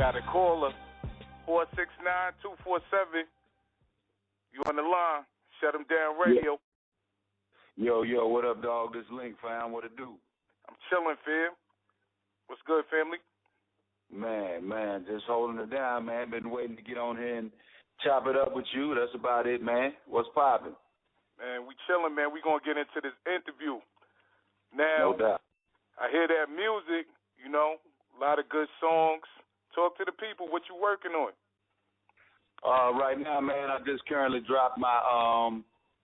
Got a caller, 469-247. You on the line. Shut him down radio. Yo, what up, dog? This Link, fam. What it do? I'm chilling, fam. What's good, family? Man, just holding it down, man. Been waiting to get on here and chop it up with you. That's about it, man. What's poppin'? Man, we chilling, man. We gonna get into this interview. Now, No doubt. I hear that music, a lot of good songs. Talk to the people. What you working on? Right now, man, I just currently dropped my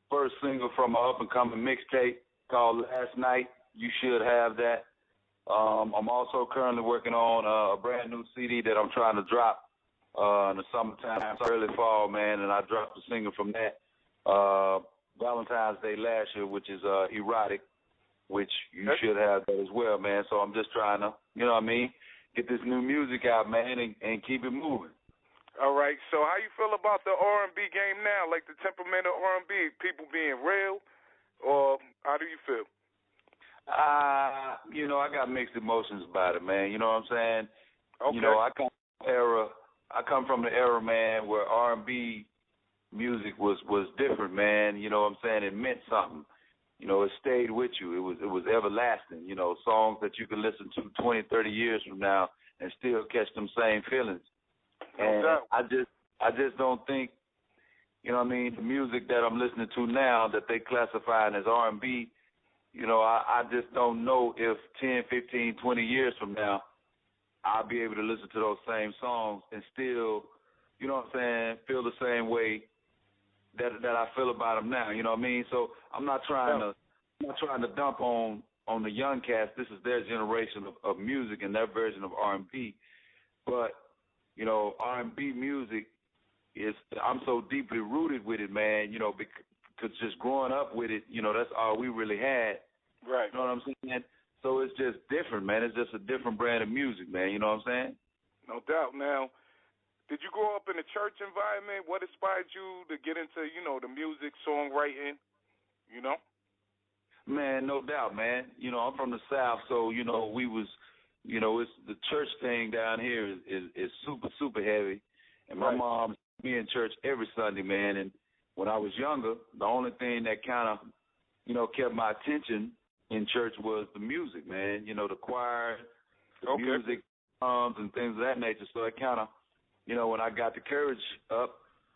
first single from my up-and-coming mixtape called Last Night. You should have that. I'm also currently working on a brand new CD that I'm trying to drop in the summertime, early fall, man, and I dropped a single from that Valentine's Day last year, which is Erotic, which you should have that as well, man. So I'm just trying to, get this new music out, man, and keep it moving. All right. So how you feel about the R&B game now, like the temperament of R&B, people being real, or how do you feel? I got mixed emotions about it, man. You know what I'm saying? Okay. I come from the era, man, where R&B music was different, man. You know what I'm saying? It meant something. It stayed with you. It was everlasting. Songs that you can listen to 20, 30 years from now and still catch them same feelings. And I just don't think, the music that I'm listening to now that they classify as R&B, I just don't know if 10, 15, 20 years from now I'll be able to listen to those same songs and still, feel the same way that I feel about them now. You know what I mean? So I'm not trying to dump on the young cast. This is their generation of music and their version of R&B. But R&B music I'm so deeply rooted with it, man. Because just growing up with it, that's all we really had. Right. You know what I'm saying? So it's just different, man. It's just a different brand of music, man. You know what I'm saying? No doubt. Now, did you grow up in a church environment? What inspired you to get into, the music, songwriting, Man, no doubt, man. I'm from the South, so, we was, it's the church thing down here is super, super heavy. And my mom took me in church every Sunday, man. And when I was younger, the only thing that kind of, kept my attention in church was the music, man. The choir, the music, and things of that nature. So it kind of, when I got the courage up,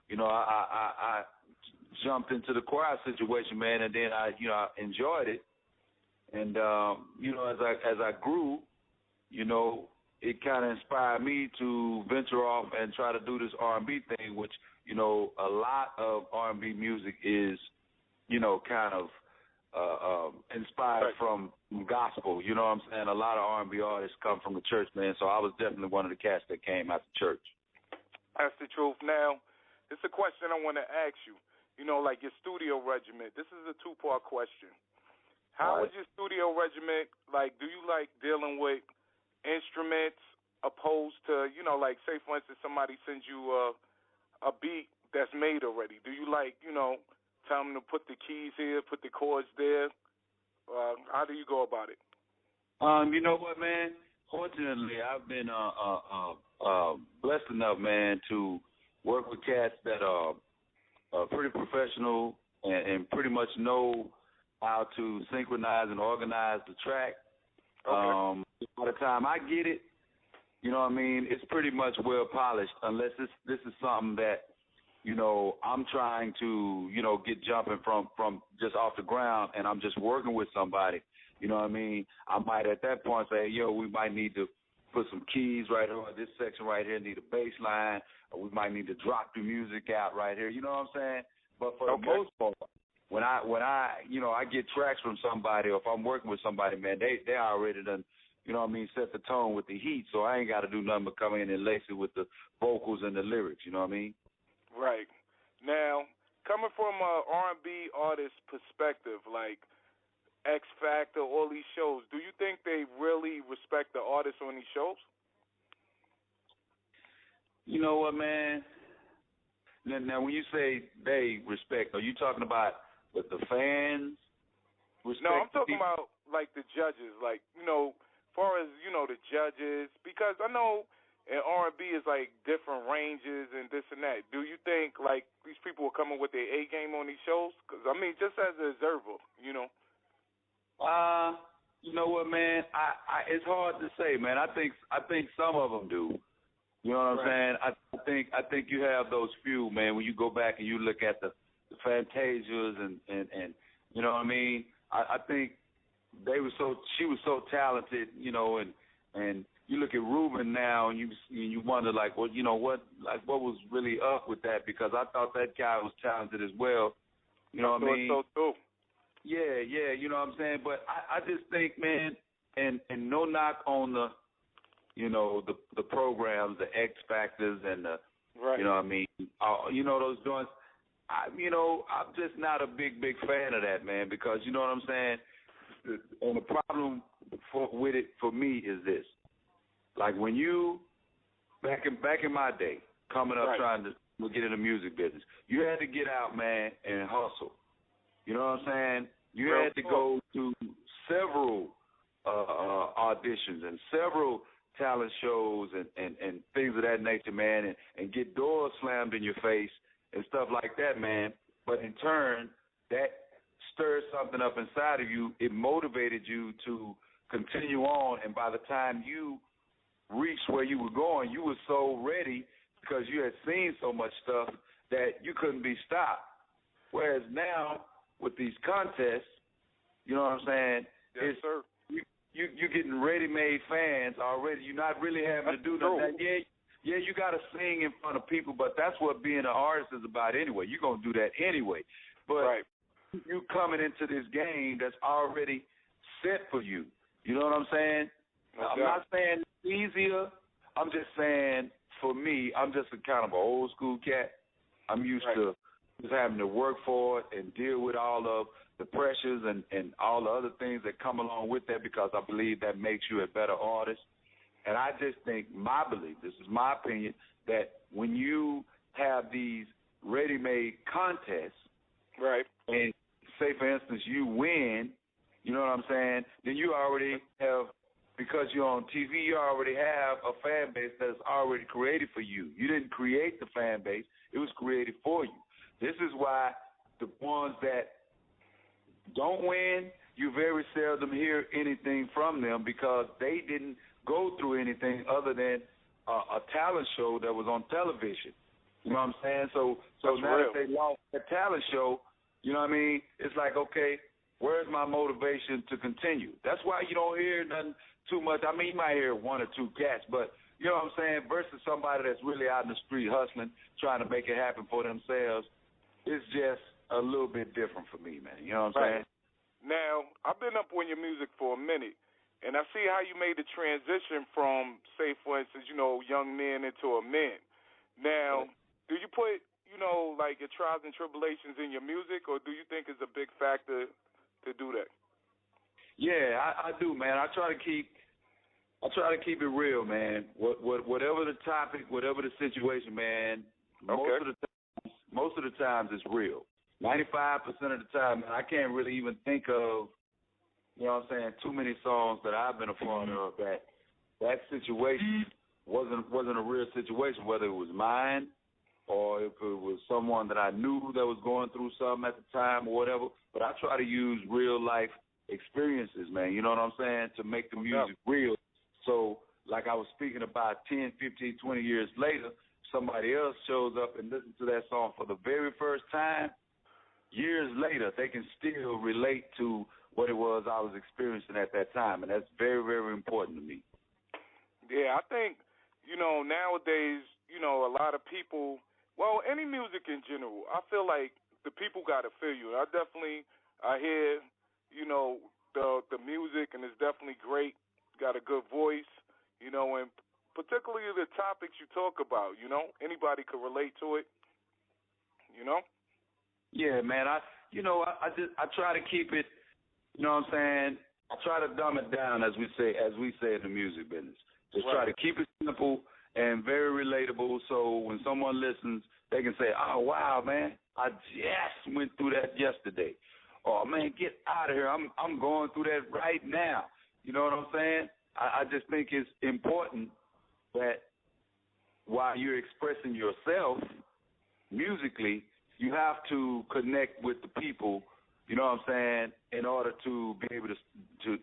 I jumped into the choir situation, man, and then I enjoyed it. And as I grew, it kind of inspired me to venture off and try to do this R&B thing, which a lot of R&B music is, kind of inspired from gospel. You know what I'm saying? A lot of R&B artists come from the church, man. So I was definitely one of the cats that came out the church. That's the truth. Now, it's a question I want to ask you. Like your studio regimen. This is a two-part question. How is your studio regimen? Like, do you like dealing with instruments opposed to, like, say, for instance, somebody sends you a beat that's made already. Do you like, tell them to put the keys here, put the chords there? How do you go about it? You know what, man? Fortunately, I've been blessed enough, man, to work with cats that are pretty professional and pretty much know how to synchronize and organize the track. Okay. By the time I get it, it's pretty much well polished, unless this is something that, I'm trying to, get jumping from just off the ground, and I'm just working with somebody. You know what I mean? I might at that point say, we might need to put some keys right here. This section right here need a bass line, or we might need to drop the music out right here. You know what I'm saying? But for the most part, when I I get tracks from somebody, or if I'm working with somebody, man, they already done, set the tone with the heat. So I ain't got to do nothing but come in and lace it with the vocals and the lyrics. You know what I mean? Right. Now, coming from a R&B artist perspective, like X Factor, all these shows, do you think they really respect the artists on these shows? You know what, man? Now, when you say they respect, are you talking about with the fans? No, I'm talking about like the judges, like, as far as, the judges, because I know, and R&B is like different ranges and this and that. Do you think like these people are coming with their A game on these shows? Because I mean, just as an observer, you know. You know what, man? It's hard to say, man. I think some of them do. You know what I'm saying? I think you have those few, man. When you go back and you look at the Fantasias and you know what I mean? I think she was so talented, you know, and you look at Ruben now and you wonder like, well, you know what was really up with that, because I thought that guy was talented as well. You know what I mean? So too. Yeah, you know what I'm saying? But I just think, man, and no knock on the, you know, the programs, the X Factors and the, you know what I mean? You know, those joints. I'm just not a big fan of that, man, because you know what I'm saying? And the problem with it for me is this. Like when you, back in my day, coming up trying to get in the music business, you had to get out, man, and hustle. You know what I'm saying? You had to go to several auditions and several talent shows and things of that nature, man, and get doors slammed in your face and stuff like that, man. But in turn, that stirred something up inside of you. It motivated you to continue on, and by the time you reached where you were going, you were so ready because you had seen so much stuff that you couldn't be stopped. Whereas now, with these contests, you know what I'm saying? Yes, sir. You're getting ready-made fans already. You're not really having to do nothing. Yeah, you got to sing in front of people, but that's what being an artist is about anyway. You're going to do that anyway. But you coming into this game that's already set for you. You know what I'm saying? I'm not saying it's easier. I'm just saying, for me, I'm just a kind of an old-school cat. I'm used to just having to work for it and deal with all of the pressures and all the other things that come along with that, because I believe that makes you a better artist. And I just think, my belief, this is my opinion, that when you have these ready-made contests, and say, for instance, you win, you know what I'm saying, then you already have, because you're on TV, you already have a fan base that's already created for you. You didn't create the fan base. It was created for you. This is why the ones that don't win, you very seldom hear anything from them, because they didn't go through anything other than a talent show that was on television. You know what I'm saying? So now that they lost the talent show, you know what I mean? It's like, okay, where's my motivation to continue? That's why you don't hear nothing too much. I mean, you might hear one or two cats, but you know what I'm saying? Versus somebody that's really out in the street hustling, trying to make it happen for themselves, it's just a little bit different for me, man. You know what I'm saying? Now, I've been up on your music for a minute, and I see how you made the transition from, say, for instance, you know, young men into a man. Now, do you put, you know, like your trials and tribulations in your music, or do you think it's a big factor to do that? Yeah, I do, man. I try to keep it real, man. Whatever the topic, whatever the situation, man. Most of the times it's real. 95% of the time, man, I can't really even think of, you know what I'm saying, too many songs that I've been a part of that situation wasn't a real situation, whether it was mine or if it was someone that I knew that was going through something at the time or whatever. But I try to use real life experiences, man, you know what I'm saying, to make the music real. So like I was speaking about 10, 15, 20 years later, somebody else shows up and listens to that song for the very first time. Years later, they can still relate to what it was I was experiencing at that time, and that's very, very important to me. Yeah, I think, you know, nowadays, you know, a lot of people, well, any music in general, I feel like the people got to feel you. I hear, you know, the music, and it's definitely great. Got a good voice, you know, and particularly the topics you talk about, you know, anybody could relate to it, you know? Yeah, man. I try to keep it, you know what I'm saying? I try to dumb it down, as we say in the music business. Just try to keep it simple and very relatable, so when someone listens, they can say, "Oh wow, man, I just went through that yesterday." Or, "Man, get out of here. I'm going through that right now." You know what I'm saying? I just think it's important that while you're expressing yourself musically, you have to connect with the people, you know what I'm saying, in order to be able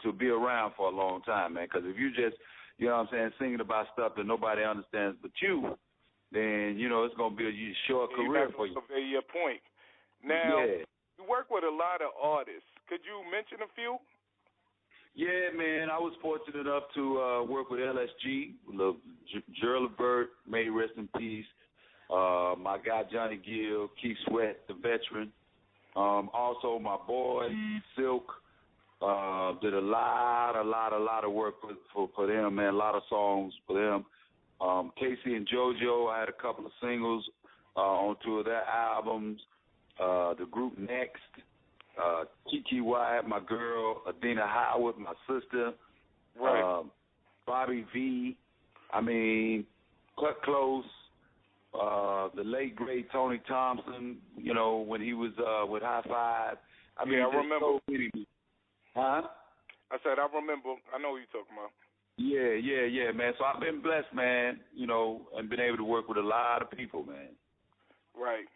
to be around for a long time, man. Because if you just, you know what I'm saying, singing about stuff that nobody understands but you, then, you know, it's going to be a short career for you. Convey your point. Now, you work with a lot of artists. Could you mention a few? Yeah, man, I was fortunate enough to work with LSG, Gerald, levert, may he rest in peace. My guy Johnny Gill, Keith Sweat, the veteran. Also, my boy Silk did a lot of work for them, man. A lot of songs for them. kci&jojo, I had a couple of singles on two of their albums. The group Next, keke, Wyatt, my girl, Adina, my sister, right. Bobby V. I mean, Cut Close. The late great Tony Thompson, you know, when he was with High Five. I mean, I remember. Huh? I said I remember. I know what you're talking about. Yeah, man. So I've been blessed, man, you know, and been able to work with a lot of people, man. Right.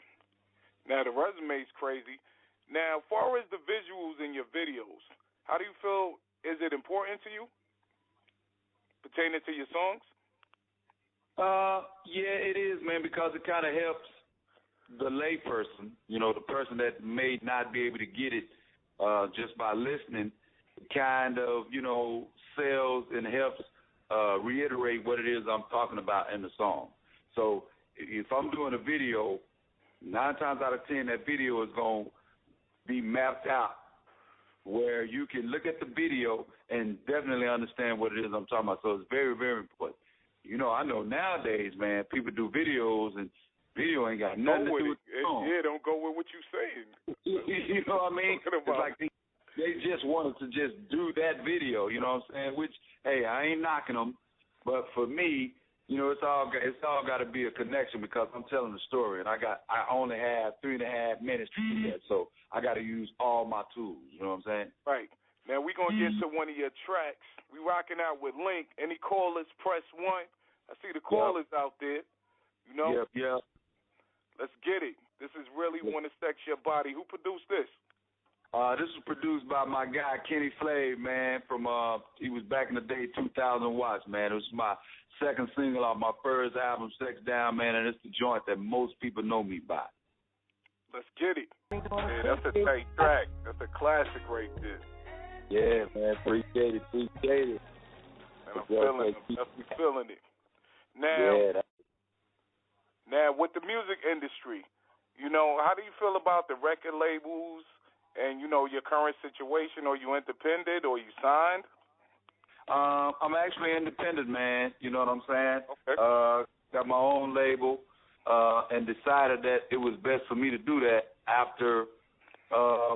Now, the resume's crazy. Now, as far as the visuals in your videos, how do you feel? Is it important to you pertaining to your songs? Yeah, it is, man, because it kind of helps the lay person, you know, the person that may not be able to get it just by listening, kind of, you know, sells and helps reiterate what it is I'm talking about in the song. So if I'm doing a video, 9 times out of 10, that video is going to be mapped out where you can look at the video and definitely understand what it is I'm talking about. So it's very, very important. You know, I know nowadays, man, people do videos and video ain't got nothing to do with the song. Yeah, don't go with what you're saying. You know what I mean? It's like they just wanted to just do that video, you know what I'm saying? Which, hey, I ain't knocking them, but for me, you know, it's all got to be a connection because I'm telling the story, and I only have 3.5 minutes to do that, so I got to use all my tools. You know what I'm saying? Right. Now we're gonna get to one of your tracks. We rocking out with Link. Any callers, press 1. I see the callers out there. You know? Yep. Let's get it. This is Really Wanna Sex Your Body. Who produced this? This was produced by my guy Kenny Flav, man. From he was back in the day, 2,000 watts, man. It was my second single off my first album, Sex Down, man, and it's the joint that most people know me by. Let's get it. Yeah, that's a tight track. That's a classic right there. Yeah, man. Appreciate it. And I'm feeling it. Definitely feeling it. Now, with the music industry, you know, how do you feel about the record labels and, you know, your current situation? Are you independent or you signed? I'm actually independent, man. You know what I'm saying? Okay. Got my own label and decided that it was best for me to do that after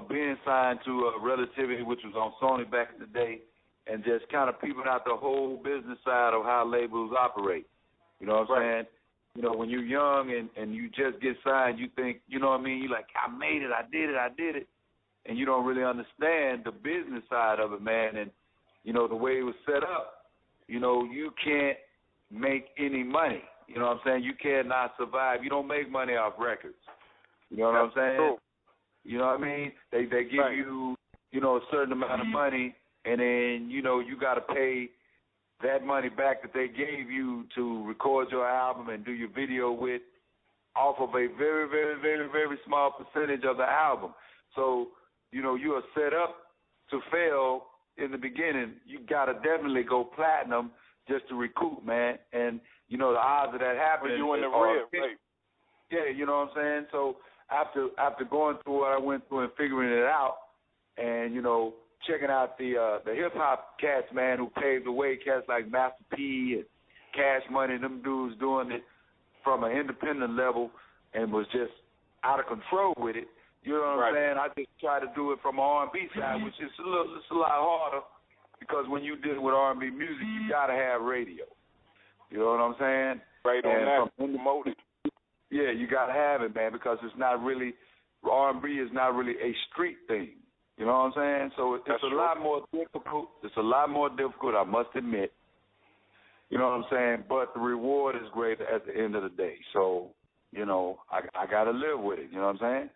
being signed to Relativity, which was on Sony back in the day, and just kind of peeping out the whole business side of how labels operate. You know what I'm saying? You know, when you're young and you just get signed, you think, you know what I mean? You're like, I made it, I did it. And you don't really understand the business side of it, man. And, you know, the way it was set up, you know, you can't make any money. You know what I'm saying? You cannot survive. You don't make money off records. You know what I'm saying? True. You know what I mean? They give you, you know, a certain amount of money, and then, you know, you got to pay that money back that they gave you to record your album and do your video with off of a very, very, very, very small percentage of the album. So, you know, you are set up to fail in the beginning. You got to definitely go platinum just to recoup, man. And, you know, the odds of that happening. You in the red, right? Yeah, you know what I'm saying? So after going through what I went through and figuring it out and, you know, checking out the hip-hop cats, man, who paved the way, cats like Master P and Cash Money, them dudes doing it from an independent level and was just out of control with it. You know what I'm saying? I just try to do it from an R&B side, which is it's a lot harder because when you deal with R&B music, you got to have radio. You know what I'm saying? Right on that, promoted. Yeah, you got to have it, man, because it's not really, R&B is not really a street thing. You know what I'm saying? So it's a lot more difficult. It's a lot more difficult, I must admit, You know what I'm saying? But the reward is great at the end of the day. So, you know, I got to live with it. You know what I'm saying?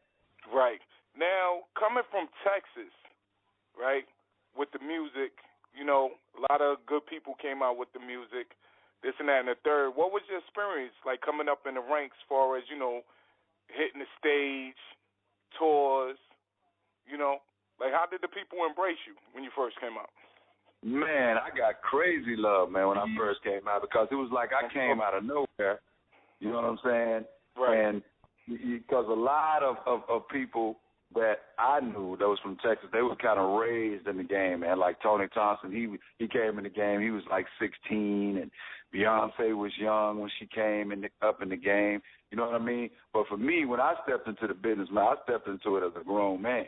Right. Now, coming from Texas, right, with the music, you know, a lot of good people came out with the music, this and that and the third. What was your experience like coming up in the ranks as far as, you know, hitting the stage, tours, you know? Like, how did the people embrace you when you first came out? Man, I got crazy love, man, when I first came out because it was like I came out of nowhere. You know what I'm saying? Right. And because a lot of people that I knew that was from Texas, they were kind of raised in the game, man. Like Tony Thompson, he came in the game. He was like 16, and Beyonce was young when she came up in the game. You know what I mean? But for me, when I stepped into the business, man, I stepped into it as a grown man.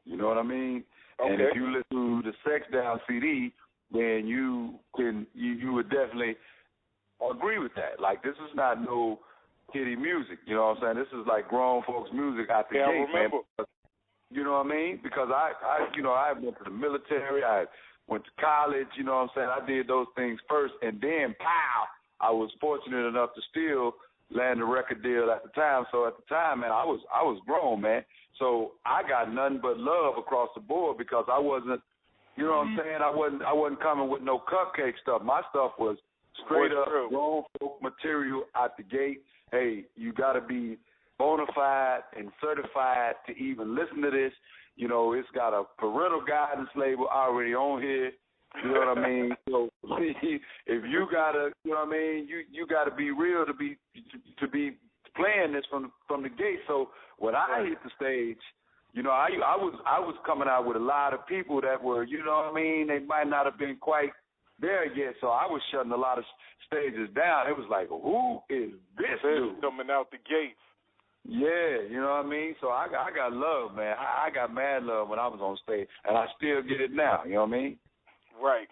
You know what I mean? Okay. And if you listen to the Sex Down CD, then you would definitely agree with that. Like, this is not no kiddie music. You know what I'm saying? This is like grown folks music out the gate, I remember. man. You know what I mean? Because I went to the military. I went to college. You know what I'm saying? I did those things first, and then, pow, I was fortunate enough to still land a record deal at the time. So at the time, man, I was grown, man. So I got nothing but love across the board because I wasn't, you know what I'm saying? I wasn't coming with no cupcake stuff. My stuff was straight up grown folk material out the gate. Hey, you got to be bona fide and certified to even listen to this. You know, it's got a parental guidance label already on here. You know what I mean? So if you gotta, you know what I mean, you gotta be real to be playing this from the gate. So when I hit the stage, you know, I was coming out with a lot of people that were, you know what I mean, they might not have been quite there yet. So I was shutting a lot of stages down. It was like, who is this dude coming out the gates? Yeah, you know what I mean? So I got love, man. I got mad love when I was on stage, and I still get it now. You know what I mean? Right.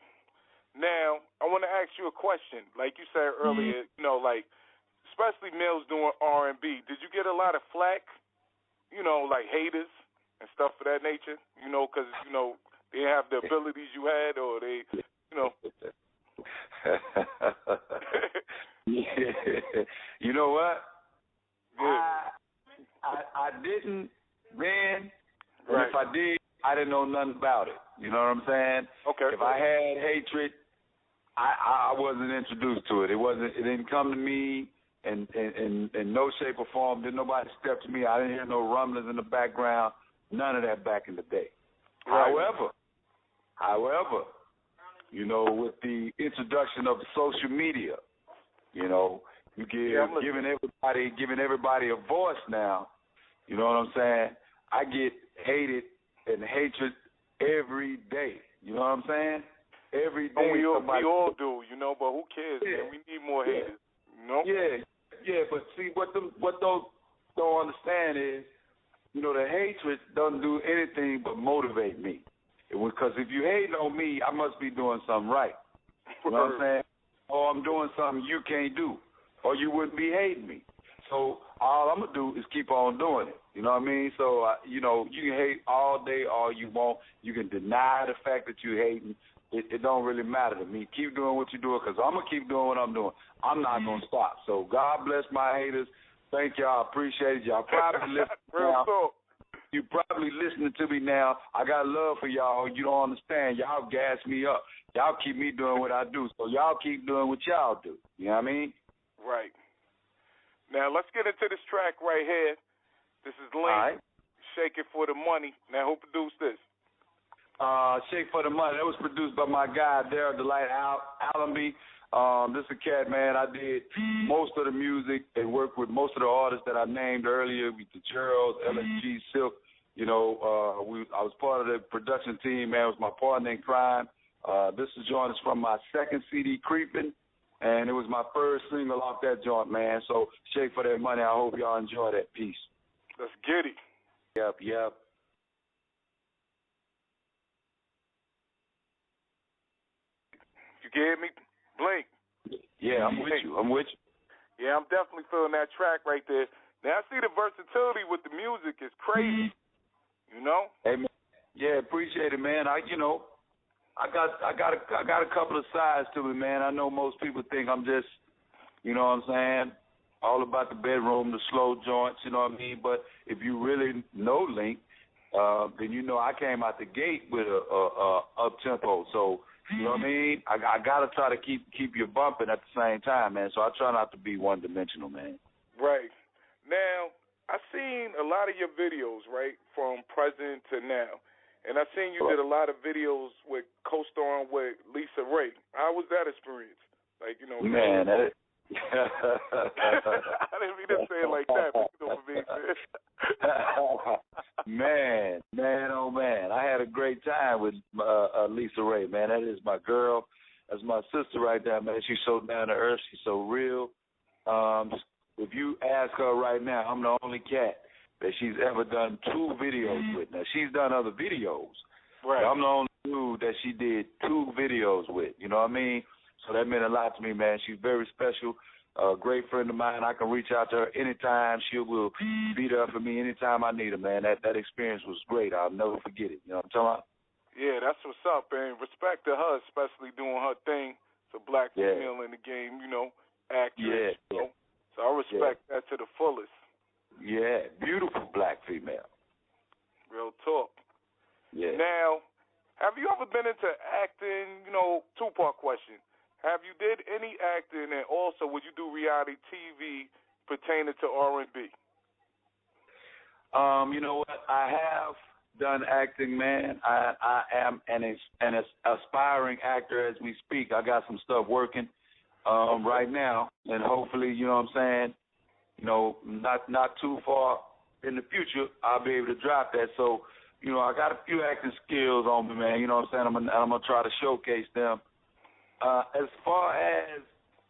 Now, I want to ask you a question. Like you said earlier, you know, like, especially males doing R&B, did you get a lot of flack, you know, like haters and stuff of that nature? You know, because, you know, they have the abilities you had, or they, you know. Yeah. You know what? Yeah. I didn't then, and right. if I did, I didn't know nothing about it. You know what I'm saying? Okay. If I had hatred, I wasn't introduced to it. It didn't come to me in no shape or form. Didn't nobody step to me. I didn't hear no rumblings in the background. None of that back in the day. Right. However, you know, with the introduction of social media, you know, giving everybody a voice now. You know what I'm saying? I get hated and hatred every day. You know what I'm saying? Every day. We all do, you know, but who cares, man? We need more haters, you know? Yeah, but see, what those don't understand is, you know, the hatred doesn't do anything but motivate me. Because if you hating on me, I must be doing something right. You know what I'm saying? Or I'm doing something you can't do, or you wouldn't be hating me. So all I'm going to do is keep on doing it. You know what I mean? So, you know, you can hate all day, all you want. You can deny the fact that you're hating. It don't really matter to me. Keep doing what you're doing because I'm going to keep doing what I'm doing. I'm not going to stop. So God bless my haters. Thank y'all. I appreciate it. Y'all probably listening now. You probably listening to me now. I got love for y'all. You don't understand. Y'all gas me up. Y'all keep me doing what I do. So y'all keep doing what y'all do. You know what I mean? Right. Now, let's get into this track right here. This is Link. Right. Shake It for the Money. Now, who produced this? Shake for the Money. That was produced by my guy, Gerald Allenby. This is a cat, man. I did most of the music and worked with most of the artists that I named earlier, with the Gerald, LSG, Silk. You know, I was part of the production team, man. It was my partner in crime. This joint is from my second CD, Creepin', and it was my first single off that joint, man. So Shake for That Money. I hope y'all enjoy that piece. Let's get it. Yep. You get me? Blink. Yeah, I'm with you. Yeah, I'm definitely feeling that track right there. Now, I see the versatility with the music is crazy, you know? Hey, man. Yeah, appreciate it, man. I got a couple of sides to me, man. I know most people think I'm just, you know what I'm saying, all about the bedroom, the slow joints, you know what I mean? But if you really know Link, then you know I came out the gate with a up tempo. So you know what I mean? I gotta try to keep you bumping at the same time, man. So I try not to be one dimensional, man. Right. Now, I seen a lot of your videos, right, from present to now. And I seen you did a lot of videos with co-starring with Lisa Ray. How was that experience? Like, you know, man, I didn't mean to say it like that, but you know what I mean, man, oh man, I had a great time with Lisa Ray, man. That is my girl. That's my sister right there, man. She's so down to earth. She's so real. If you ask her right now, I'm the only cat that she's ever done 2 videos with. Now, she's done other videos. Right. But I'm the only dude that she did 2 videos with. You know what I mean? So that meant a lot to me, man. She's very special, a great friend of mine. I can reach out to her anytime. She will be there for me anytime I need her, man. That experience was great. I'll never forget it. You know what I'm talking about? Yeah, that's what's up, and respect to her, especially doing her thing. It's a black female in the game, you know, actress. Yeah. You know? So I respect that to the fullest. Yeah, beautiful black female. Real talk. Yeah. Now, have you ever been into acting? You know, 2-part question. Have you did any acting, and also would you do reality TV pertaining to R&B? You know what? I have done acting, man. I am an aspiring actor as we speak. I got some stuff working right now, and hopefully, you know what I'm saying, you know, not too far in the future, I'll be able to drop that. So, you know, I got a few acting skills on me, man. You know what I'm saying? I'm gonna try to showcase them. As far as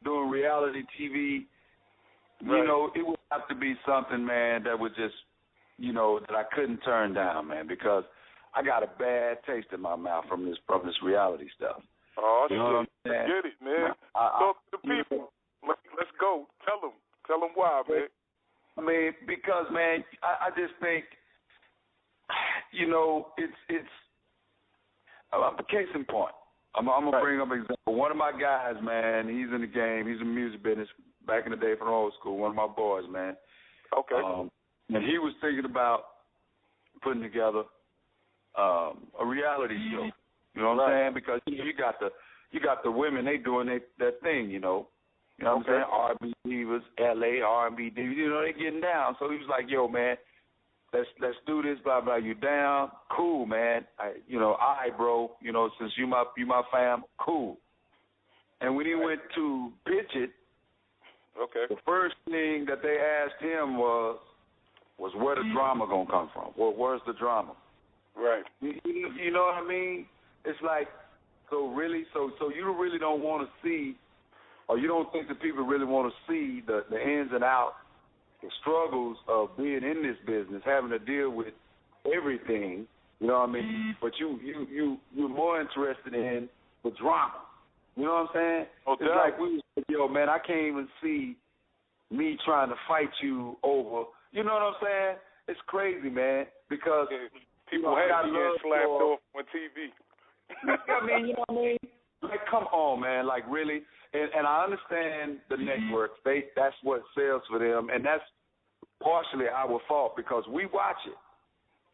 doing reality TV, you know, it would have to be something, man, that would just, you know, that I couldn't turn down, man, because I got a bad taste in my mouth from this reality stuff. Oh, you know shit. Get it, man. Talk to the people. Let's go. Tell them why, man. I mean, because, man, I just think, you know, it's a case in point. I'm going to bring up an example. One of my guys, man, he's in the game. He's in the music business back in the day from old school, one of my boys, man. Okay. And he was thinking about putting together a reality show. You know what I'm saying? Because you got the women, they doing their thing, you know. You know what I'm saying? R&B divas, LA R&B divas, you know, they getting down. So he was like, yo, man, let's do this, blah, blah, you down? Cool, man. All right, bro, you know, since you my fam, cool. And when he went to pitch it, the first thing that they asked him was where the drama gonna come from? Where's the drama? Right. You know what I mean? It's like, so you really don't want to see, or you don't think that people really want to see the ins and outs, the struggles of being in this business, having to deal with everything. You know what I mean? But you're more interested in the drama. You know what I'm saying? Okay. It's like yo, man, I can't even see me trying to fight you over. You know what I'm saying? It's crazy, man, because people have to get slapped off on TV. I mean, you know what I mean? Like, come on, man. Like, really? And I understand the networks. That's what sells for them, and that's partially our fault because we watch it.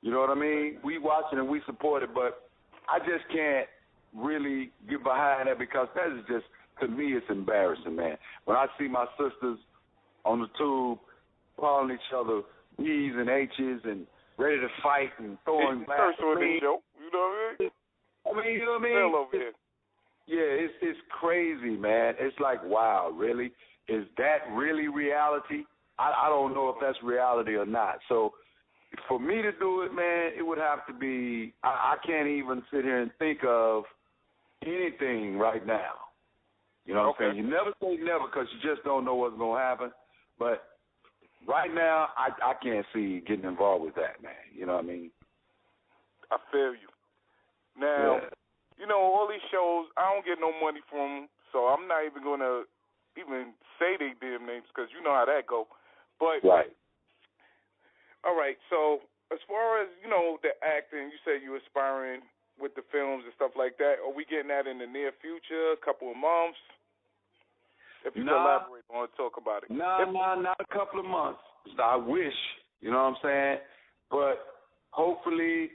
You know what I mean? We watch it and we support it, but I just can't really get behind that because that is just, to me, it's embarrassing, man. When I see my sisters on the tube calling each other B's and H's and ready to fight and throwing back. You know what I mean? You know what I mean? Over here. Yeah, it's crazy, man. It's like, wow, really? Is that really reality? I don't know if that's reality or not. So for me to do it, man, it would have to be, I can't even sit here and think of anything right now. You know what I'm saying? You never say never because you just don't know what's going to happen. But right now, I can't see getting involved with that, man. You know what I mean? I feel you. Now, you know, all these shows, I don't get no money from them, so I'm not even going to even say they damn names because you know how that go. But, all right, so as far as, you know, the acting, you say you're aspiring with the films and stuff like that? Are we getting that in the near future, a couple of months? If you could elaborate on it, talk about it. Not a couple of months. I wish, you know what I'm saying? But hopefully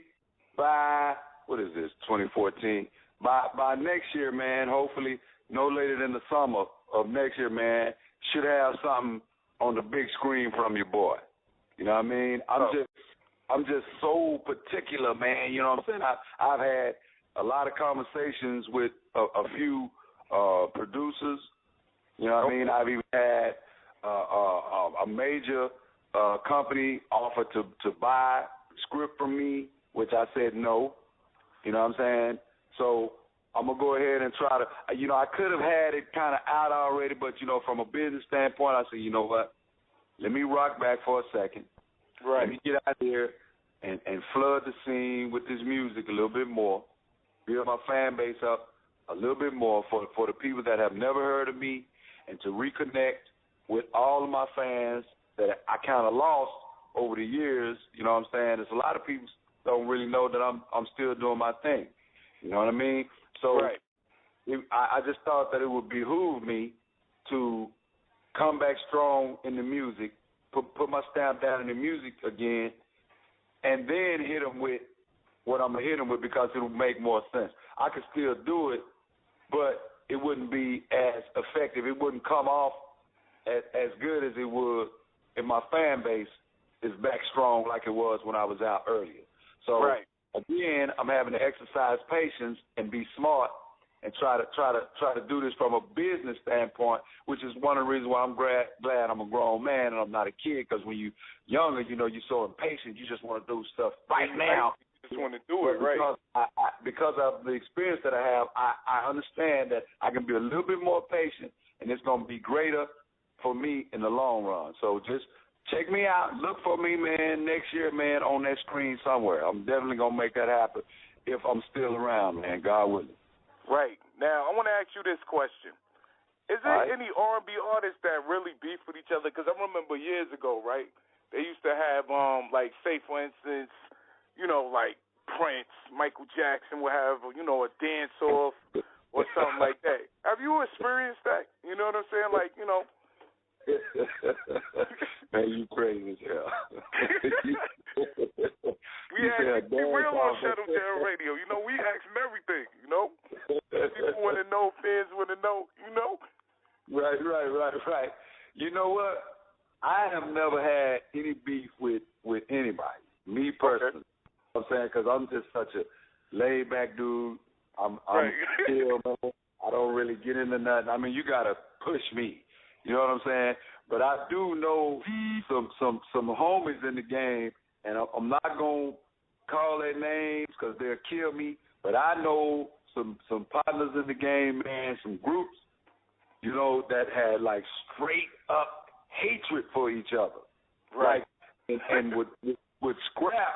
by, what is this, 2014? By next year, man, hopefully no later than the summer of next year, man, should have something on the big screen from your boy. You know what I mean? I'm just so particular, man. You know what I'm saying? I've had a lot of conversations with a few producers. You know what I mean? I've even had a major company offer to buy script from me, which I said no. You know what I'm saying? So I'm going to go ahead and try to, I could have had it kind of out already, but, from a business standpoint, I said, you know what? Let me rock back for a second. Right. Let me get out there and flood the scene with this music a little bit more, build my fan base up a little bit more for the people that have never heard of me, and to reconnect with all of my fans that I kind of lost over the years. You know what I'm saying? There's a lot of people don't really know that I'm still doing my thing. You know what I mean? So right. I just thought that it would behoove me to come back strong in the music, put my stamp down in the music again, and then hit them with what I'm going to hit them with, because it will make more sense. I could still do it, but it wouldn't be as effective. It wouldn't come off as good as it would if my fan base is back strong like it was when I was out earlier. So, right. Again, I'm having to exercise patience and be smart and try to do this from a business standpoint, which is one of the reasons why I'm glad I'm a grown man and I'm not a kid, because when you're younger, you're so impatient, you just want to do stuff right now. You just want to do it, right? Because of the experience that I have, I understand that I can be a little bit more patient, and it's going to be greater for me in the long run. So just check me out. Look for me, man, next year, man, on that screen somewhere. I'm definitely going to make that happen if I'm still around, man, God willing. Right. Now, I want to ask you this question. Is there any R&B artists that really beef with each other? Because I remember years ago, right, they used to have, say, for instance, like Prince, Michael Jackson would have, a dance-off or something like that. Have you experienced that? You know what I'm saying? Like, Man, you crazy as hell. We real on Shuttle Down Radio. We ask them everything, People want to know, fans want to know, Right. You know what? I have never had any beef with anybody, me personally. You know what I'm saying? Because I'm just such a laid-back dude. I'm chill, man. I don't really get into nothing. I mean, you got to push me. You know what I'm saying? But I do know some homies in the game, and I'm not going to call their names because they'll kill me, but I know some partners in the game, man, some groups, that had, like, straight-up hatred for each other. Right. Like, and would scrap,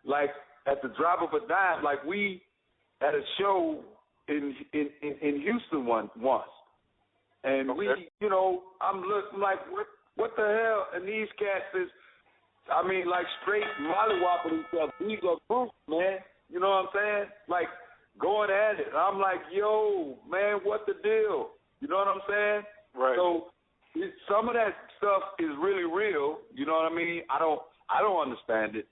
like, at the drop of a dime. Like, we had a show in Houston once. And we, I'm looking like, what the hell? And these cats is, like straight mollywopping each other. These are groups, man. You know what I'm saying? Like going at it. I'm like, yo, man, what the deal? You know what I'm saying? Right. So some of that stuff is really real. You know what I mean? I don't understand it.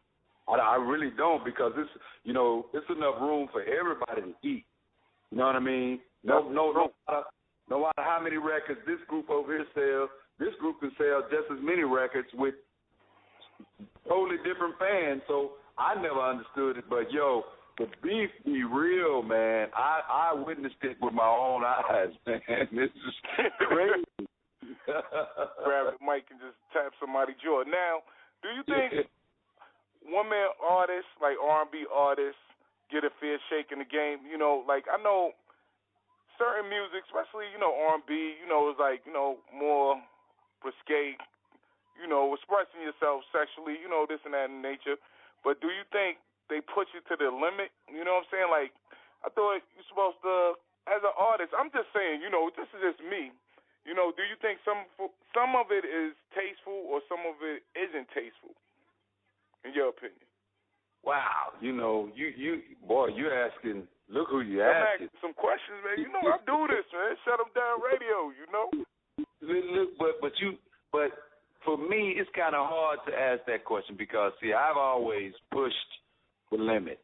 I really don't, because it's it's enough room for everybody to eat. You know what I mean? No matter how many records this group over here sells, this group can sell just as many records with totally different fans. So I never understood it. But, yo, the beef be real, man. I witnessed it with my own eyes, man. This is crazy. Grab the mic and just tap somebody's jaw. Now, do you think one-man artists, like R&B artists, get a fair shake in the game? I know certain music, especially, R&B, is like, more risque, expressing yourself sexually, this and that in nature. But do you think they push you to the limit? You know what I'm saying? Like, I thought you're supposed to, as an artist, I'm just saying, this is just me. Do you think some of it is tasteful or some of it isn't tasteful, in your opinion? wow, you boy, you're asking. Look who you I'm asking. asking some questions, man. You know I do this, man. Shut them down radio, you know. Look, but for me, it's kind of hard to ask that question because see, I've always pushed the limit.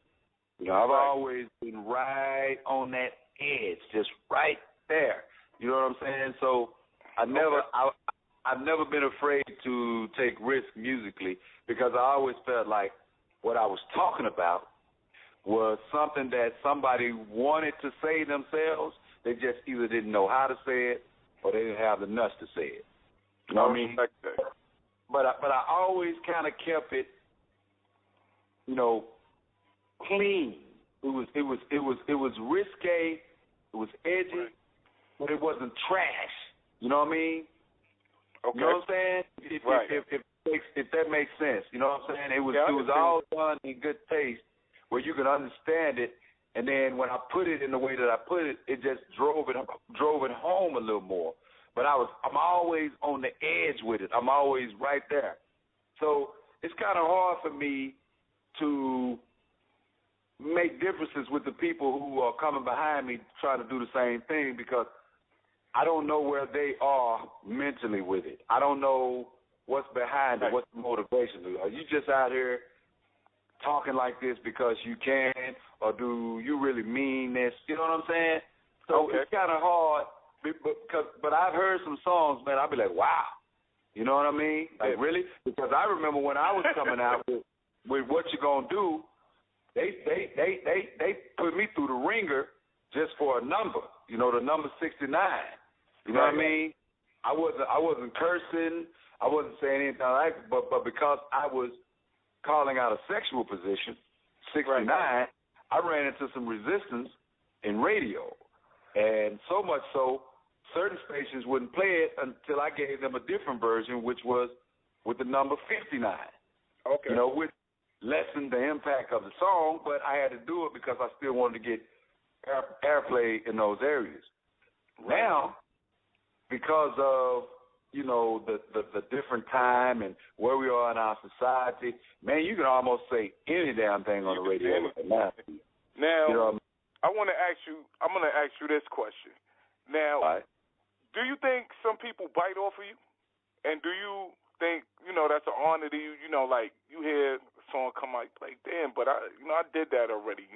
I've always been right on that edge, just right there. You know what I'm saying? So I've never been afraid to take risks musically because I always felt like what I was talking about was something that somebody wanted to say themselves. They just either didn't know how to say it or they didn't have the nuts to say it. You know what I mean? But I always kind of kept it, clean. It was risque. It was edgy, but it wasn't trash. You know what I mean? Okay. You know what I'm saying? If that makes sense. You know what I'm saying? It was all done in good taste where you can understand it, and then when I put it in the way that I put it, it just drove it home a little more. But I'm always on the edge with it. I'm always right there. So it's kind of hard for me to make differences with the people who are coming behind me trying to do the same thing because I don't know where they are mentally with it. I don't know what's behind it, what's the motivation. Are you just out here talking like this because you can, or do you really mean this? You know what I'm saying? So It's kind of hard, but I've heard some songs, man, I'll be like, wow. You know what I mean? Like, really? Because I remember when I was coming out with What You Gonna Do, they put me through the ringer just for a number, the number 69. You know what I mean? I wasn't cursing, I wasn't saying anything like that, but because I was calling out a sexual position, 69, I ran into some resistance in radio. And so much so, certain stations wouldn't play it until I gave them a different version, which was with the number 59. Okay. Which lessened the impact of the song, but I had to do it because I still wanted to get airplay in those areas. Right. Now, because of the different time and where we are in our society, man, you can almost say any damn thing on the radio now. Now, I'm going to ask you this question. Now, do you think some people bite off of you? And do you think, that's an honor to you? Like you hear a song come out, like, damn, but I did that already,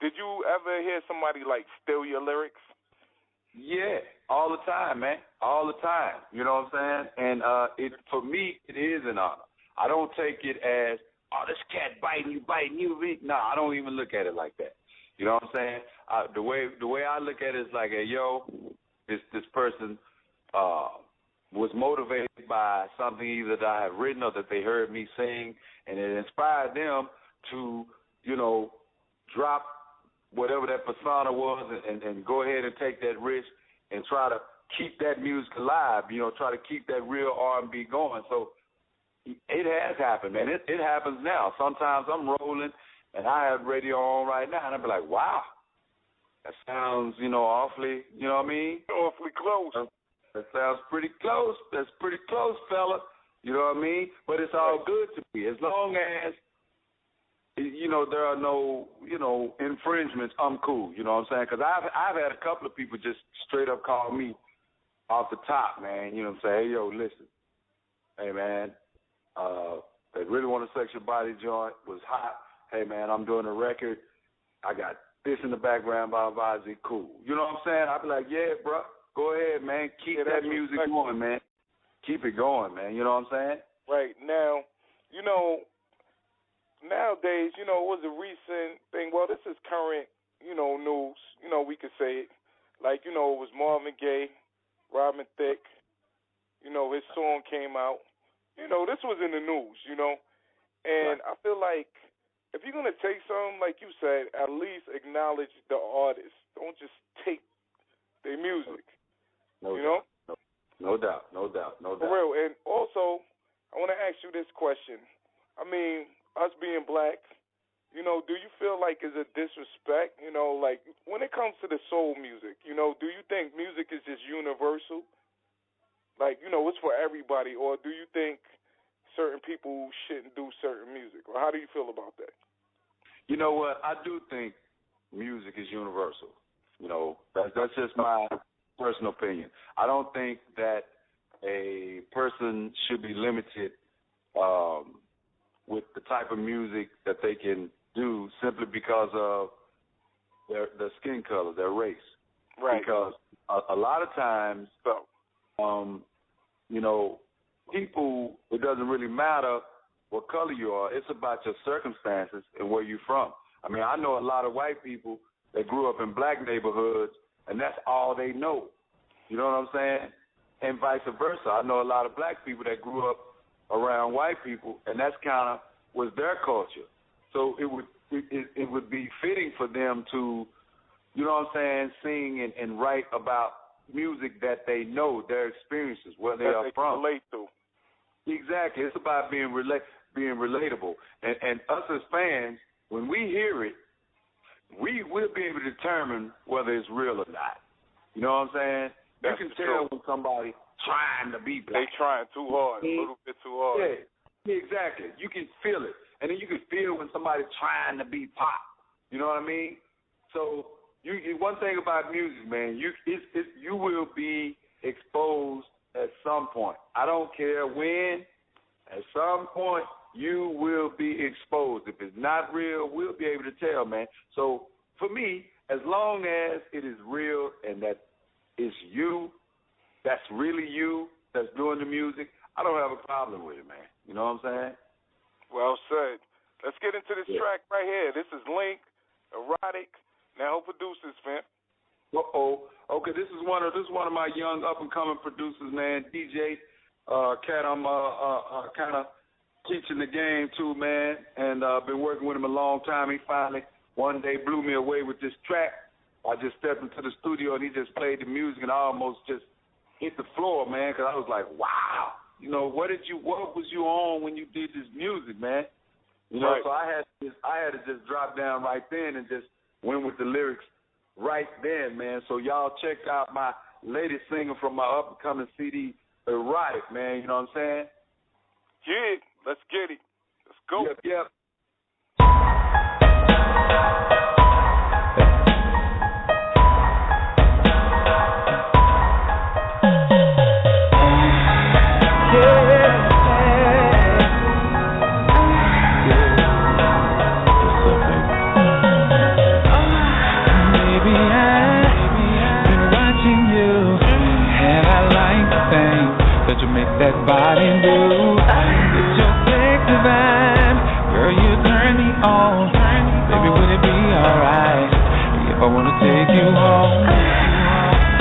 Did you ever hear somebody, like, steal your lyrics? Yeah, all the time, man. All the time. You know what I'm saying? And for me, it is an honor. I don't take it as, oh, this cat biting you. No, I don't even look at it like that. You know what I'm saying? The way I look at it is like, hey, yo, this person was motivated by something either that I have written or that they heard me sing, and it inspired them to, drop whatever that persona was and go ahead and take that risk and try to keep that music alive, try to keep that real R&B going. So it has happened, man. It happens now. Sometimes I'm rolling and I have radio on right now, and I'll be like, wow, that sounds, awfully, you know what I mean? Awfully close. That sounds pretty close. That's pretty close, fella. You know what I mean? But it's all good to me as long as, there are no, infringements. I'm cool. You know what I'm saying? Because I've had a couple of people just straight up call me off the top, man. You know what I'm saying? Hey, yo, listen. Hey, man, they really want to sex your body joint. Was hot. Hey, man, I'm doing a record. I got this in the background, blah, blah, blah. Cool. You know what I'm saying? I'll be like, yeah, bro, go ahead, man. Keep that music going, man. Keep it going, man. You know what I'm saying? Right. Now, nowadays, it was a recent thing. Well, this is current, news. We could say it. Like, it was Marvin Gaye, Robin Thicke. His song came out. This was in the news, And I feel like if you're going to take something, like you said, at least acknowledge the artist. Don't just take their music. No doubt. For real. And also, I want to ask you this question. I mean, us being black, do you feel like it's a disrespect, like when it comes to the soul music, do you think music is just universal? Like, it's for everybody, or do you think certain people shouldn't do certain music? Or how do you feel about that? You know what? I do think music is universal. You know, that's just my personal opinion. I don't think that a person should be limited with the type of music that they can do simply because of their skin color, their race. Right. Because a lot of times, you know, people, it doesn't really matter what color you are. It's about your circumstances and where you're from. I mean, I know a lot of white people that grew up in black neighborhoods, and that's all they know. You know what I'm saying? And vice versa. I know a lot of black people that grew up around white people, and that's kind of was their culture. So it would be fitting for them to, you know what I'm saying, sing and write about music that they know, their experiences, where they are from. Relate to. Exactly. It's about being relatable. And us as fans, when we hear it, we'll be able to determine whether it's real or not. You know what I'm saying? That's you can tell when somebody trying to be black. They trying too hard, a little bit too hard. Yeah, exactly. You can feel it. And then you can feel when somebody's trying to be pop. You know what I mean? So one thing about music, man, you will be exposed at some point. I don't care when. At some point, you will be exposed. If it's not real, we'll be able to tell, man. So for me, as long as it is real and that it's you, that's really you that's doing the music, I don't have a problem with it, man. You know what I'm saying? Well said. Let's get into this track right here. This is Link, Erotic. Now, who produces, fam? Okay, this is one of my young up and coming producers, man. DJ cat, I'm kind of teaching the game too, man, and I've been working with him a long time. He finally one day blew me away with this track. I just stepped into the studio and he just played the music, and I almost just hit the floor, man, because I was like, wow, you know, what was you on when you did this music, man? You know, right. So I had to just drop down right then and just went with the lyrics right then, man. So y'all check out my latest single from my up-and-coming CD, Erotic, man. You know what I'm saying? Yeah, let's get it. Let's go. Yep. That body do. It's your sexy vibe, girl. You turn me on. Baby, would it be alright if I wanna take you home?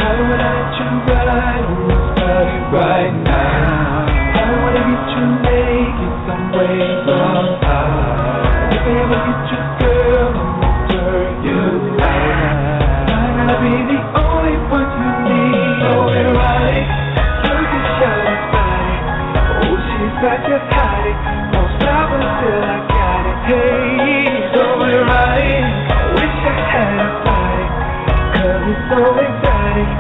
I would let you ride on this body right now. I wanna get you naked some way, somehow. If I ever get you, girl, I'ma turn you out. I'm gonna be the only one you need. So erotic, look at Charlotte's body. Oh, she's such a hottie. Won't stop until I got it. Hey, so erotic. I wish I had a body, 'cause it's so exotic.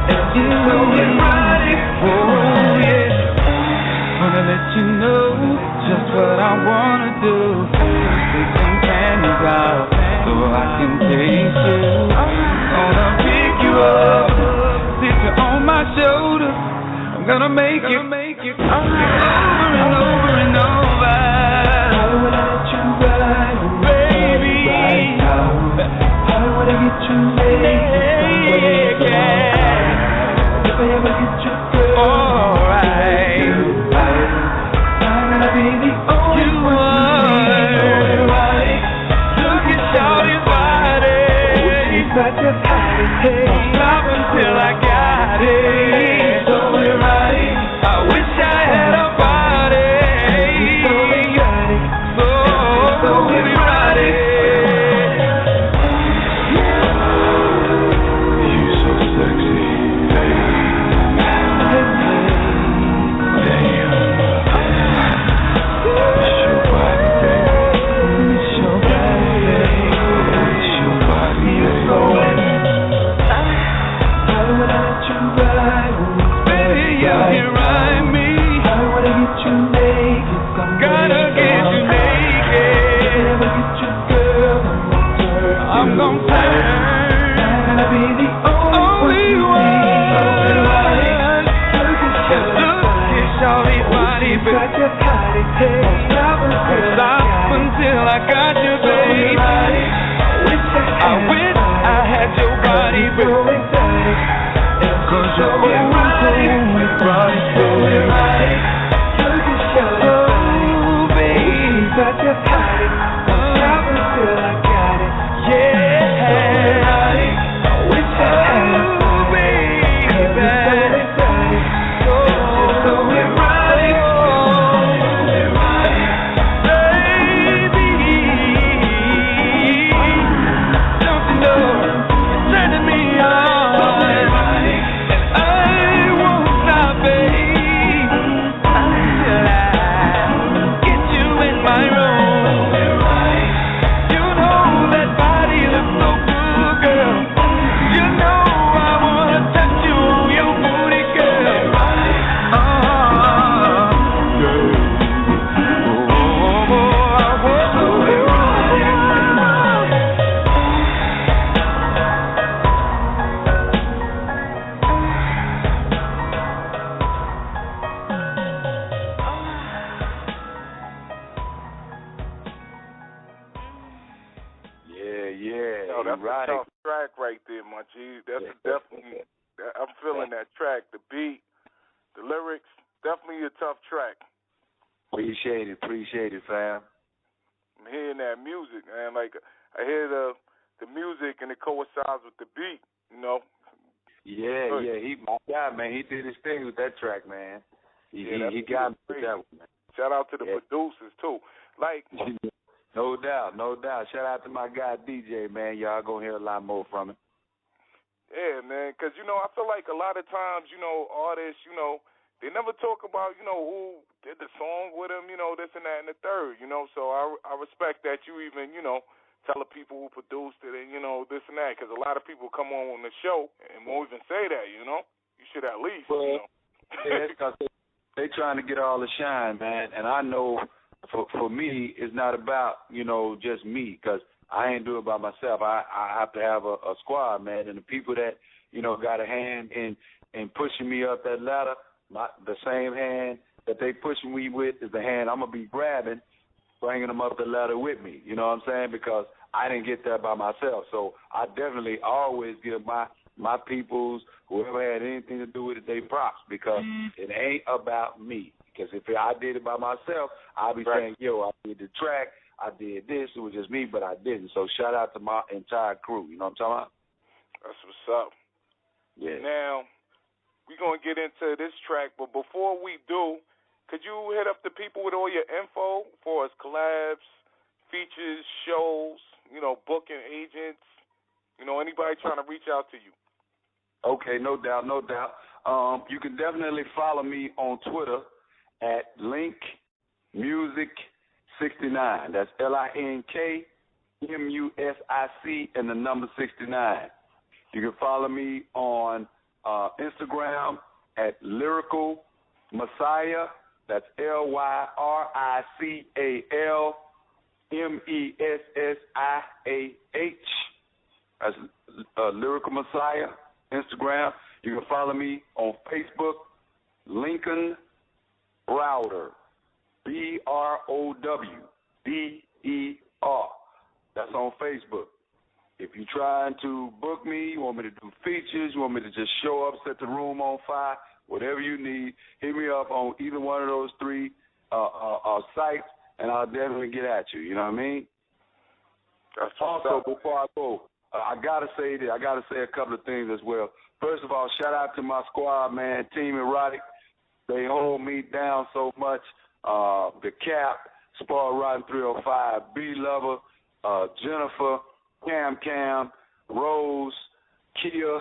And it's so erotic. Oh, yeah. Wanna let you know just what I wanna do. Take some panties out so I can taste you. Gonna pick you up, sit you on my shoulder. I'm gonna make you over and over and over. I wanna let you ride, baby. Right now. I wanna get you naked somewhere. If I ever get you, girl, alright. I'm gonna be the only one you need. Right. Look at Shawty's body. Oh, she's such a hottie. Hey, stop until I got it. So erotic. I wish I had a body. So erotic. So erotic. You so sexy. shawty body, baby. Won't stop until I got you, baby. I wish I had your body, baby. Cause you're so right, oh, baby. Until I got it, yeah. I wish I had it, baby. So we're right, baby. Don't you know you're turning me on, and I won't stop, baby, until I get you in my room. You know that body looks so good, girl. You know I wanna touch you, your booty, girl. Yo, that's a tough track right there, my G. That's definitely, I'm feeling that track. The beat, the lyrics, definitely a tough track. Appreciate it, fam. I'm hearing that music, man. Like, I hear the music and it coincides with the beat, you know? Yeah, he my guy, man. He did his thing with that track, man. He got me with that one, man. Shout out to the producers, too. Like... No doubt. Shout out to my guy DJ, man. Y'all gonna hear a lot more from him. Yeah, man, because, you know, I feel like a lot of times, you know, artists, you know, they never talk about, you know, who did the song with them, you know, this and that and the third, you know. So I respect that you even, you know, tell the people who produced it and, you know, this and that, because a lot of people come on the show and won't even say that, you know. You should at least, you know. Yeah, because they trying to get all the shine, man, and I know... For me, it's not about, you know, just me, because I ain't do it by myself. I have to have a squad, man, and the people that, you know, got a hand in pushing me up that ladder, the same hand that they pushing me with is the hand I'm going to be grabbing, bringing them up the ladder with me, you know what I'm saying, because I didn't get that by myself. So I definitely always give my peoples, whoever had anything to do with it, they props, because it ain't about me. Because if I did it by myself, I'll be saying, yo, I did the track, I did this, it was just me, but I didn't. So shout out to my entire crew, you know what I'm talking about? That's what's up. Yeah. Now, we're going to get into this track, but before we do, could you hit up the people with all your info for us, collabs, features, shows, you know, booking agents, you know, anybody trying to reach out to you? Okay, no doubt. You can definitely follow me on Twitter at LinkMusic69. That's LinkMusic and the number 69. You can follow me on Instagram at Lyrical Messiah. That's LYRICALMESSIAH. That's Lyrical Messiah, Instagram. You can follow me on Facebook, Lincoln Browder, BROWDER. That's on Facebook. If you're trying to book me, you want me to do features, you want me to just show up, set the room on fire, whatever you need, hit me up on either one of those three sites, and I'll definitely get at you. You know what I mean? Also, before I go, I gotta say a couple of things as well. First of all, shout out to my squad, man, Team Erotic. They hold me down so much. The Cap, Spar Rotten 305, B Lover, Jennifer, Cam, Rose, Kia,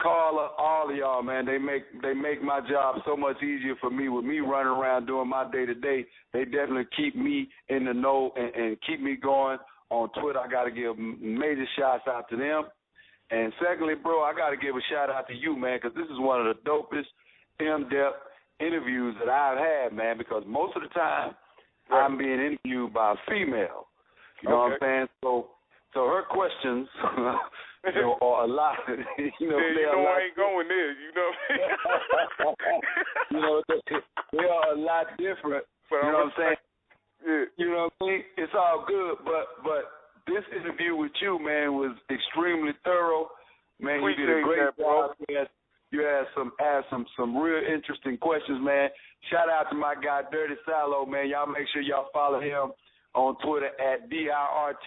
Carla, all of y'all, man. They make my job so much easier for me. With me running around doing my day-to-day, they definitely keep me in the know and keep me going. On Twitter, I got to give major shouts out to them. And secondly, bro, I got to give a shout out to you, man, because this is one of the dopest in-depth interviews that I've had, man, because most of the time I'm being interviewed by a female. You know what I'm saying? So her questions, or a lot. I ain't going there. You know what I mean? They are a lot different. But you know what I'm saying? Yeah. You know what I mean? It's all good, but this interview with you, man, was extremely thorough. Man, Appreciate you did a great job. You asked some real interesting questions, man. Shout out to my guy Dirty Salo, man. Y'all make sure y'all follow him on Twitter at DIRTYSALOW,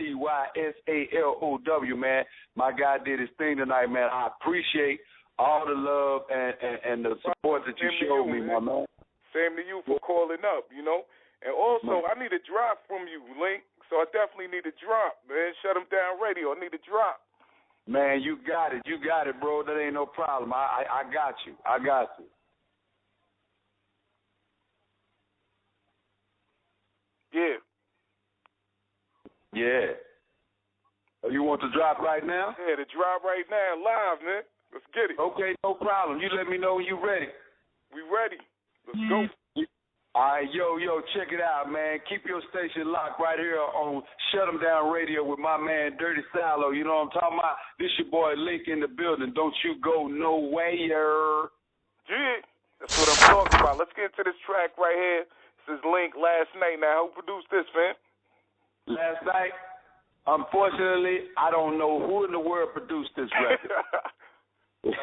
man. My guy did his thing tonight, man. I appreciate all the love and the support that you showed me, my man. Same to you for calling up, And also, I need a drop from you, Link. So I definitely need a drop, man. Shut him down radio. I need a drop. Man, you got it, bro. That ain't no problem. I got you. Yeah. Oh, you want the drop right now? Yeah, the drop right now, live, man. Let's get it. Okay, no problem. You let me know when you're ready. We ready. Let's go. All right, yo, check it out, man. Keep your station locked right here on Shut 'em Down Radio with my man Dirty Salo. You know what I'm talking about? This your boy Link in the building. Don't you go nowhere. Yeah, that's what I'm talking about. Let's get into this track right here. This is Link Last Night. Now, who produced this, man? Last Night? Unfortunately, I don't know who in the world produced this record.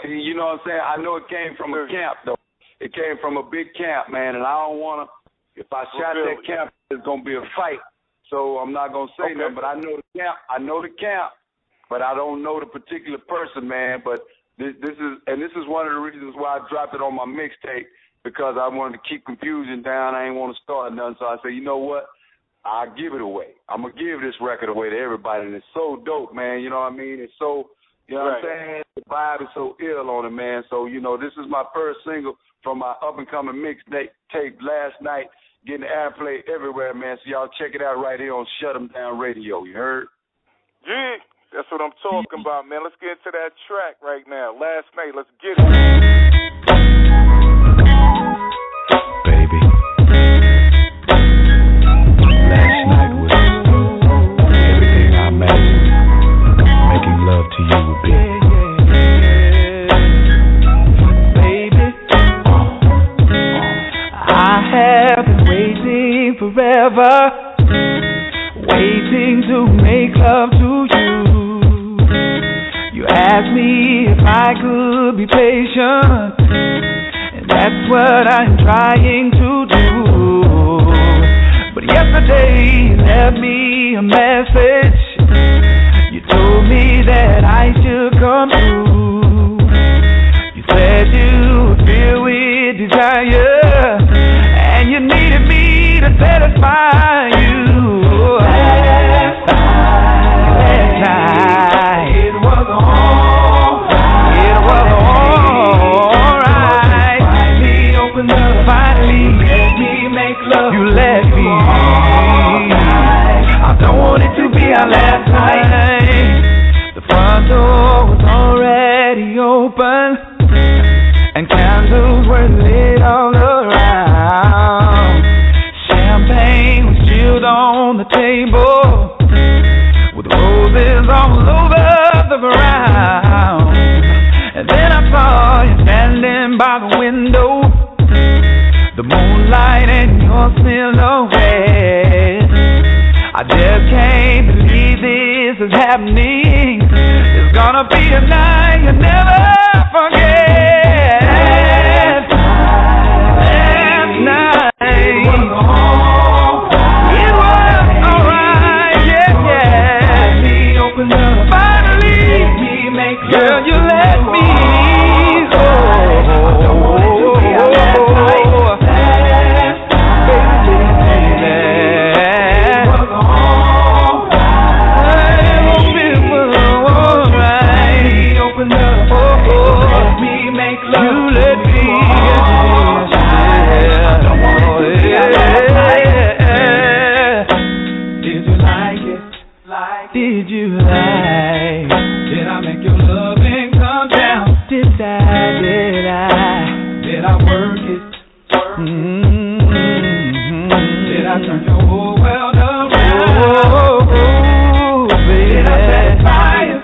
You know what I'm saying? I know it came from a camp, though. It came from a big camp, man, and I don't want to, if I shot that camp, it's going to be a fight. So I'm not going to say nothing, but I know the camp, but I don't know the particular person, man. But this is one of the reasons why I dropped it on my mixtape, because I wanted to keep confusion down. I ain't want to start nothing. So I said, you know what? I'll give it away. I'm going to give this record away to everybody, and it's so dope, man. You know what I mean? It's so, you know what I'm saying? The vibe is so ill on it, man. So, this is my first single from my up-and-coming mixtape Last Night, getting airplay everywhere, man. So y'all check it out right here on Shut 'em Down Radio. You heard? Yeah, that's what I'm talking about, man. Let's get into that track right now. Last Night, let's get it. Baby, last night was everything I imagined making love to you would be. Forever, waiting to make love to you. You asked me if I could be patient, and that's what I'm trying to do. But yesterday you left me a message. You told me that I should come through. You said you were filled with desire, and you needed me to satisfy you. Last night, it was alright. It was alright. Finally opened up. Finally, let me make love. You let me. I don't want it to be our last night. The front door was already open, and candles were lit all around. Champagne was chilled on the table, with roses all over the ground. And then I saw you standing by the window, the moonlight and your silhouette. I just can't believe this is happening. It's gonna be a night you'll never forget. Last night, it was alright, yeah. Me open up. Finally, let me make love. Girl, you let me go. I don't want it to be a last night. Did you like? Did I make your loving come down? Did I work it? Did I turn your whole world around? Did I set fire?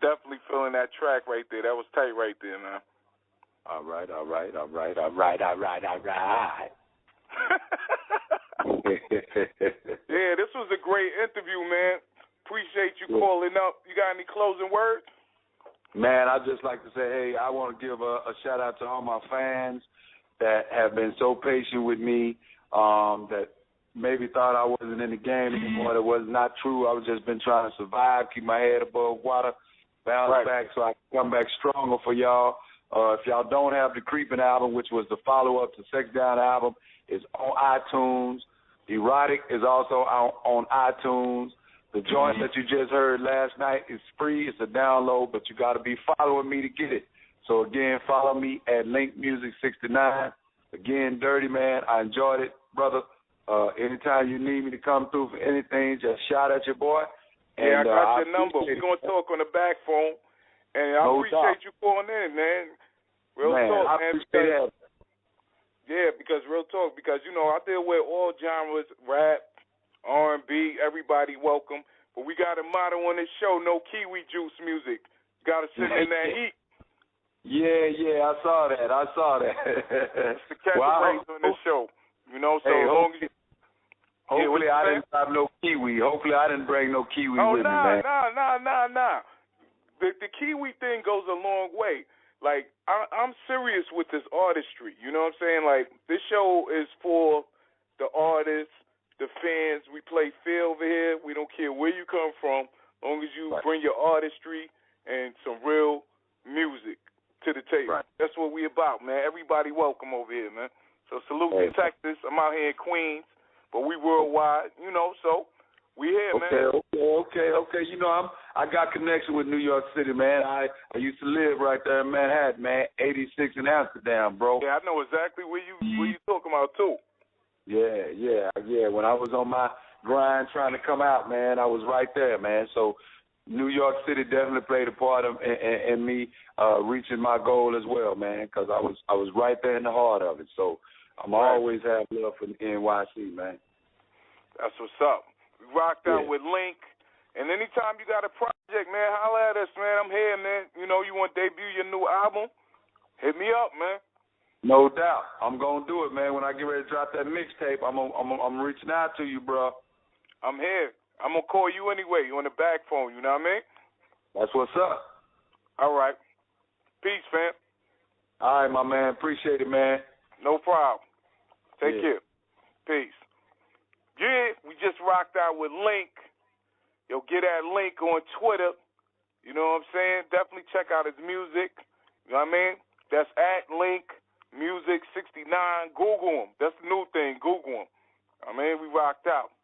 definitely feeling that track right there. That was tight right there, man. All right. Yeah, this was a great interview, man. Appreciate you calling up. You got any closing words? Man, I'd just like to say, hey, I want to give a shout out to all my fans that have been so patient with me, that maybe thought I wasn't in the game anymore. That was not true. I was just been trying to survive, keep my head above water, bounce back so I can come back stronger for y'all. If y'all don't have the Creeping album, which was the follow-up to Sex Down album, it's on iTunes. Erotic is also on iTunes. The joint that you just heard last night is free. It's a download, but you got to be following me to get it. So, again, follow me at LinkMusic69. Again, Dirty Man, I enjoyed it, brother. Anytime you need me to come through for anything, just shout at your boy. Yeah, I got your number. We're going to talk on the back phone. And I appreciate you calling in, man. Real talk, I man. appreciate that. Yeah, because real talk, because, you know, I deal with all genres, rap, R&B, everybody welcome. But we got a motto on this show, no kiwi juice music. Got to sit in that heat. Yeah, I saw that. It's the catchphrase on this show. You know, so hopefully I didn't have no kiwi. Hopefully I didn't bring no kiwi with me, man. Nah. The kiwi thing goes a long way. Like, I'm serious with this artistry. You know what I'm saying? Like, this show is for the artists, the fans. We play fair over here. We don't care where you come from, as long as you bring your artistry and some real music to the table. That's what we about, man. Everybody welcome over here, man. So salute to Texas. I'm out here in Queens, but we worldwide, you know, so we here, man. Okay. You know, I got connection with New York City, man. I used to live right there in Manhattan, man. 86 in Amsterdam, bro. Yeah, I know exactly where you talking about too. Yeah. When I was on my grind trying to come out, man, I was right there, man. So New York City definitely played a part in me reaching my goal as well, man, because I was right there in the heart of it. So I'm always have love for NYC, man. That's what's up. We rocked out with Link. And anytime you got a project, man, holla at us, man. I'm here, man. You know, you want to debut your new album? Hit me up, man. No doubt. I'm going to do it, man. When I get ready to drop that mixtape, I'm reaching out to you, bro. I'm here. I'm going to call you anyway. You on the back phone, you know what I mean? That's what's up. All right. Peace, fam. All right, my man. Appreciate it, man. No problem. Take care. Peace. Yeah, we just rocked out with Link. Yo, get that Link on Twitter. You know what I'm saying? Definitely check out his music. You know what I mean? That's at Link Music 69. Google him. That's the new thing. Google him. I mean, we rocked out.